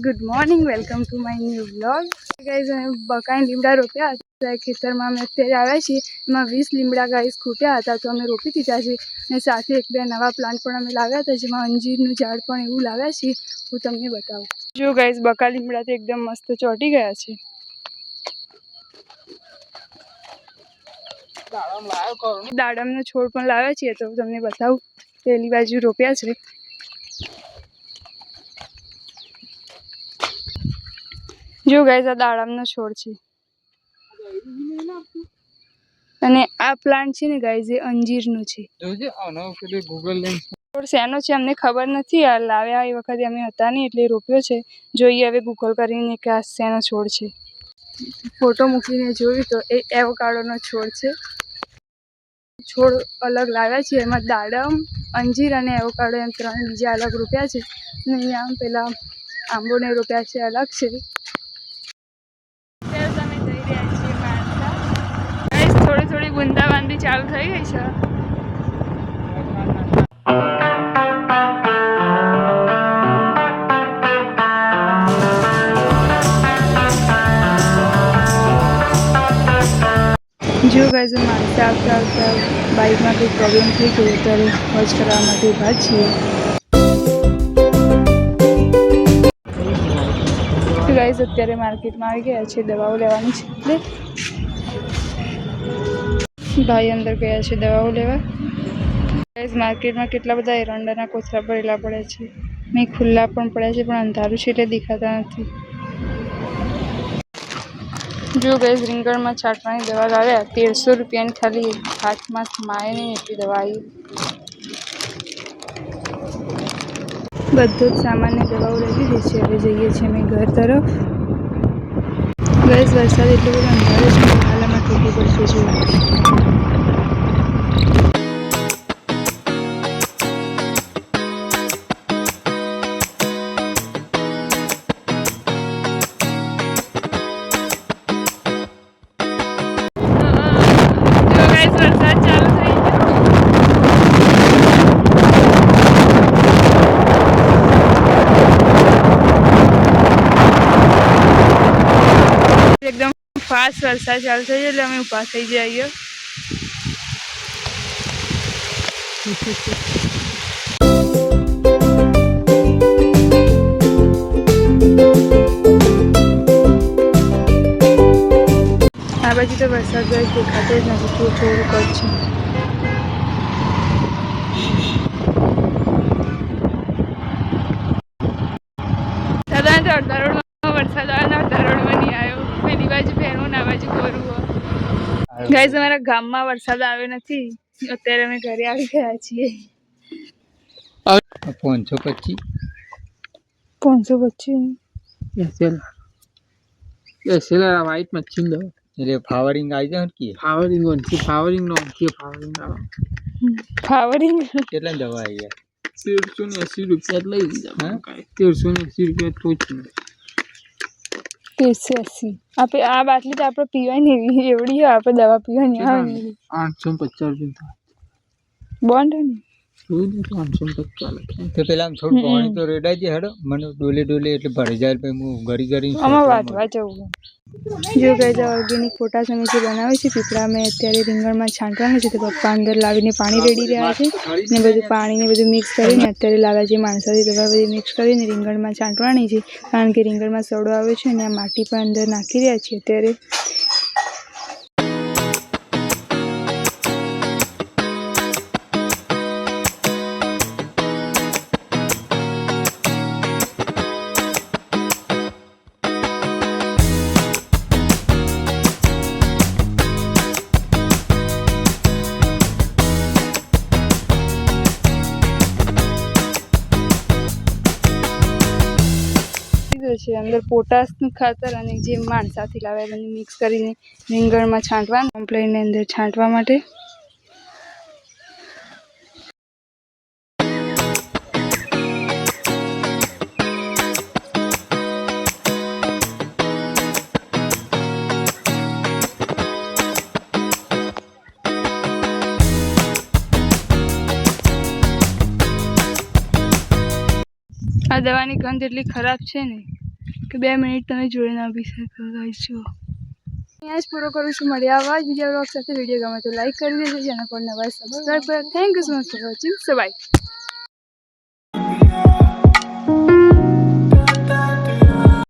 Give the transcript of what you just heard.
Good morning, welcome to my new vlog. Guys અમે બકાઈ લીમડા રોપ્યા હતા ખેતરમાં. અમે અત્યારે આવ્યા છીએ. એમાં 20 લીમડા ગાઈઝ ખૂટ્યા હતા, તો અમે રોપી દીધા છે. અને સાથે એક બે નવા પ્લાન્ટ પણ અમે લાવ્યા હતા, જેમાં અંજીરનું ઝાડ પણ એવું લાવ્યા છીએ. હું તમને બતાવું. જો ગાઈઝ બકા લીમડા તો એકદમ મસ્ત ચોંટી ગયા છે. દાડમનો છોડ પણ લાવ્યા છીએ, તો તમને બતાવું. પેલી બાજુ રોપ્યા છે. જો ગાઈઝ આ દાડમનો છોડ છે, અને આ પ્લાન્ટ છે ને ગાઈઝ એ અંજીરનું છે. છોડ શેનો છે અમને ખબર નથી, આ લાવ્યા એ વખતે અમે હતા નહીં એટલે રોપ્યો છે. જોઈએ હવે ગૂગલ કરીને કે આ શેનો છોડ છે. ફોટો મૂકીને જોયું તો એ એવોકાડોનો છોડ છે. છોડ અલગ લાવ્યા છે, એમાં દાડમ, અંજીર અને એવોકાડો એમ 3 બીજા અલગ રોપ્યા છે. અને અહીંયા પેલા આંબોને રોપ્યા છે અલગ છે. થોડી બુંદાબાંધી ચાલુ થઈ ગઈ છે. જો ગાઈઝ માણસે આવતા બાઇકમાં કંઈ પ્રોબ્લેમ થઈ ગયો, ત્યારે વોચ કરવા માટે ઊભા છીએ. ગાઈઝ અત્યારે માર્કેટમાં આવી ગયા છે, દવાઓ લેવાની છે એટલે ભાઈ અંદર ગયા છે દવાઓ લેવા. ગાઈઝ માર્કેટમાં કેટલા બધા એરંડાના કોથળા ભરેલા પડ્યા છે. મેં ખુલ્લા પણ પડ્યા છે, પણ અંધારું છે એટલે દેખાતા નથી. જો ગાઈઝ રીંગણમાં છાંટવાની દવા લાવ્યા 1300 રૂપિયાની, ખાલી હાથમાં માય નહીં એટલી દવા આવી. બધો જ સામાન્ય દવાઓ લઈ લીધી છે. હવે જઈએ છીએ અમે ઘર તરફ. ગાઈઝ વરસાદ એટલો બધો અંધારો છે, હાલમાં તૂટી પડશે. જોઈએ એકદમ ફાસ્ટ વરસાદ ચાલુ થઈ ગયો એટલે અમે ઊભા થઈ જઈએ. આ બાજુ તો વરસાદ દેખાતો જ નથી, થોડુંક જ છે. દાદા તો અડધા રોડમાં વરસાદ આવે, અડધા રોડમાં નહીં આવ્યો. પેલી બાજુ ફેરવું ને આ બાજુ કોરું. ગાઈઝ અમારા ગામમાં વરસાદ આવ્યો નથી, અત્યારે અમે ઘરે આવી ગયા છીએ. 525 વાઇટ મચ્છી દો એટલે ફાવરિંગ આવી જાય કે ફાવરિંગ કેટલા દવા આવી યાર 1380 રૂપિયા લઈ દીધા. 1380 રૂપિયા ટોચી 1380. આ બાટલી તો આપણે પીવાની એવી એવડી હોય, આપણે દવા પીવાની આવે 850 રૂપિયા બોન્ડ ને 850 તો પેલા આમ થોડું પાણી તો રેડાઈ જાય. હેડો મને ડોલે એટલે ભરી જાય. પછી હું ઘરી આમાં વાટવા જવું. જો ગાઈઝ ઓર્ગેનિક પોટાશ અમે જે બનાવે છે પીપળા, અમે અત્યારે રીંગણમાં છાંટવાનું છે. તો પપ્પા અંદર લાવીને પાણી રેડી રહ્યા છે, ને બધું પાણીને બધું મિક્સ કરીને અત્યારે લાવ્યા છે માણસાથી દવા બધી મિક્સ કરીને રીંગણમાં છાંટવાની છે. કારણ કે રીંગણમાં સડો આવે છે, અને આ માટી પણ અંદર નાખી રહ્યા છે અત્યારે. છે અંદર પોટાશનું ખાતર અને જે માણસાથી લાવ્યા બંને મિક્સ કરીને રીંગણમાં છાંટવાનું, કમ્પ્લેનની અંદર છાંટવા માટે. આ દવાની ગંધ એટલી ખરાબ છે ને કે 2 મિનિટ તમે જોઈ ના બી શકો ગાઈસ જુઓ. અહીંયા જ પૂરો કરું છું. મળ્યા આવા જ બીજા વ્લોગ સાથે. વિડીયો ગમે તો લાઈક કરી દેજો, ચેનલ પર નવા સબસ્ક્રાઈબ કરો. Thank you so much for watching. So by.